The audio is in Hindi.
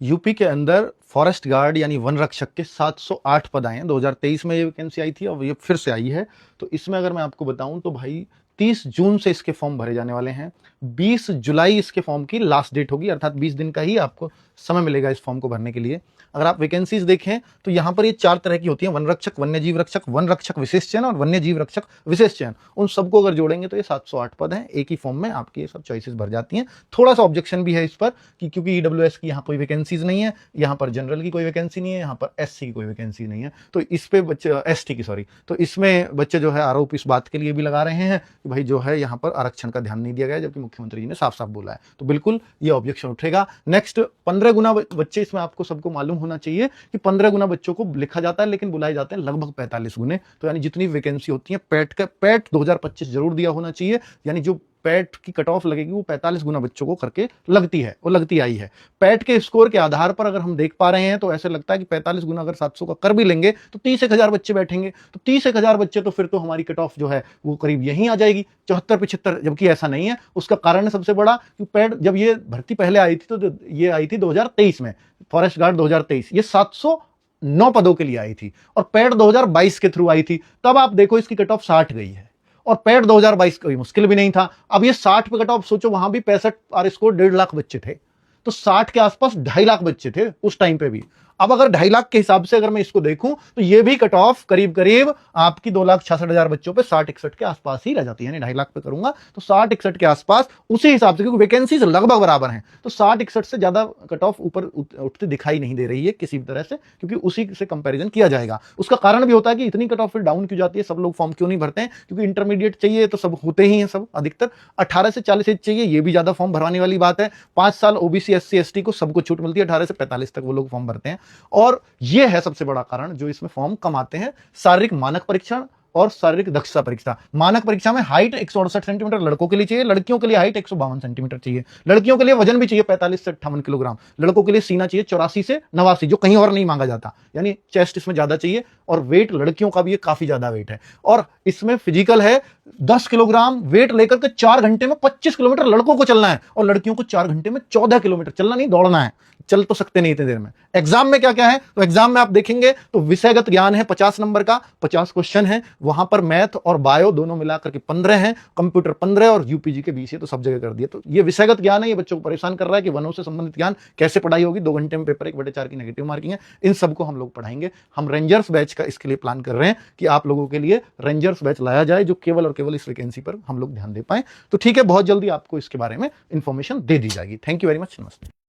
यूपी के अंदर फॉरेस्ट गार्ड यानी वन रक्षक के 708 पद आए हैं। 2023 में ये वैकेंसी आई थी और ये फिर से आई है। तो इसमें अगर मैं आपको बताऊं तो भाई 30 जून से इसके फॉर्म भरे जाने वाले हैं। 20 जुलाई इसके फॉर्म की लास्ट डेट होगी, अर्थात 20 दिन का ही आपको समय मिलेगा इस फॉर्म को भरने के लिए। अगर आप वैकेंसीज देखें तो यहाँ पर ये 4 तरह की होती हैं: वन रक्षक, वन रक्षक विशेष चयन और वन्य जीव रक्षक विशेष चयन। उन सबको अगर जोड़ेंगे तो ये 708 पद हैं। एक ही फॉर्म में आपकी ये सब चॉइसेस भर जाती हैं। थोड़ा सा ऑब्जेक्शन भी है इस पर कि क्योंकि ईडब्ल्यूएस की यहाँ कोई वैकेंसीज नहीं है, यहाँ पर जनरल की कोई वैकेंसी नहीं है, यहाँ पर एससी की कोई वैकेंसी नहीं है। तो इस पे बच्चे एसटी की सॉरी, तो इसमें बच्चे जो है आरोप इस बात के लिए भी लगा रहे हैं कि भाई जो है यहाँ पर आरक्षण का ध्यान नहीं दिया गया, जबकि मुख्यमंत्री जी ने साफ साफ बोला है। तो बिल्कुल ये ऑब्जेक्शन उठेगा। नेक्स्ट, 15 गुना बच्चे, इसमें आपको सबको मालूम होना चाहिए कि 15 गुना बच्चों को लिखा जाता है लेकिन बुलाए जाते हैं लगभग 45 गुने। तो यानी जितनी वैकेंसी होती है पैट 2025 जरूर दिया होना चाहिए, यानी जो पैट की कट ऑफ लगेगी वो 45 गुना बच्चों को करके लगती है, वो लगती आई है। पैट के स्कोर के आधार पर अगर हम देख पा रहे हैं तो ऐसे लगता है कि 45 गुना अगर 700 का कर भी लेंगे तो 30,000 बच्चे बैठेंगे। तो 30,000 बच्चे, तो फिर तो हमारी कट ऑफ जो है वो करीब यहीं आ जाएगी 74-75, जबकि ऐसा नहीं है। उसका कारण है सबसे बड़ा कि पैट, जब ये भर्ती पहले आई थी तो ये आई थी 2023 में, फॉरेस्ट गार्ड 2023, ये 709 पदों के लिए आई थी और पैट 2022 के थ्रू आई थी। तब आप देखो इसकी कट ऑफ 60 गई है और पैट 2022 कोई मुश्किल भी नहीं था। अब ये 60 पे कट ऑफ, सोचो वहां भी 65 और स्कोर 1.5 लाख बच्चे थे, तो 60 के आसपास 2.5 लाख बच्चे थे उस टाइम पे भी। अब अगर 2.5 लाख के हिसाब से अगर मैं इसको देखूं तो ये भी कट ऑफ करीब करीब आपकी 2,66,000 बच्चों पे 60-61 के आसपास ही रह जाती है। यानी 2.5 लाख पे करूंगा तो 60-61 के आसपास उसी हिसाब से, क्योंकि वैकेंसीज लगभग बराबर हैं, तो 60-61 से ज्यादा कट ऑफ ऊपर उठती दिखाई नहीं दे रही है किसी भी तरह से, क्योंकि उसी से कंपैरिजन किया जाएगा। उसका कारण भी होता है कि इतनी कट ऑफ फिर डाउन क्यों जाती है, सब लोग फॉर्म क्यों नहीं भरते हैं, क्योंकि इंटरमीडिएट चाहिए तो सब होते ही हैं, सब अधिकतर 18 से 40 एज चाहिए, ये भी ज्यादा फॉर्म भरवाने वाली बात है। 5 साल ओबीसी एससी एसटी को सबको छूट मिलती है, 18 से 45 तक वो लोग फॉर्म भरते हैं। और ये है सबसे बड़ा कारण जो इसमें फॉर्म कम आते हैं। शारीरिक मानक परीक्षण और शारीरिक दक्षता परीक्षा। मानक परीक्षा में हाइट 168 सेंटीमीटर लड़कों के लिए चाहिए, लड़कियों के लिए हाइट 152 सेंटीमीटर चाहिए। लड़कियों के लिए वजन भी चाहिए 45 से 58 किलोग्राम, लड़कों के लिए सीना चाहिए 84 से 89, जो कहीं और नहीं मांगा जाता, यानी चेस्ट इसमें ज्यादा चाहिए। और वेट लड़कियों का भी काफी ज्यादा वेट है। और इसमें फिजिकल है 10 किलोग्राम वेट लेकर के 4 घंटे में 25 किलोमीटर लड़कों को चलना है और लड़कियों को 4 घंटे में 14 किलोमीटर चलना, नहीं दौड़ना है, चल तो सकते नहीं इतनी देर में। एग्जाम में क्या क्या है, तो एग्जाम में आप देखेंगे तो विषयगत ज्ञान है 50 नंबर का, 50 क्वेश्चन है। वहां पर मैथ और बायो दोनों मिलाकर के 15 हैं, कंप्यूटर 15 और यूपीजी के 20 है, तो सब जगह कर दिया। तो ये विषयगत ज्ञान है, ये बच्चों को परेशान कर रहा है कि वनों से संबंधित ज्ञान कैसे पढ़ाई होगी। 2 घंटे में पेपर 1/4 की नेगेटिव मार्किंग है, इन सबको हम लोग पढ़ाएंगे। हम रेंजर्स बैच का इसके लिए प्लान कर रहे हैं कि आप लोगों के लिए रेंजर्स बैच लाया जाए जो केवल और केवल इस वैकेंसी पर हम लोग ध्यान दे पाए। तो ठीक है, बहुत जल्दी आपको इसके बारे में इंफॉर्मेशन दे दी जाएगी। थैंक यू वेरी मच, नमस्ते।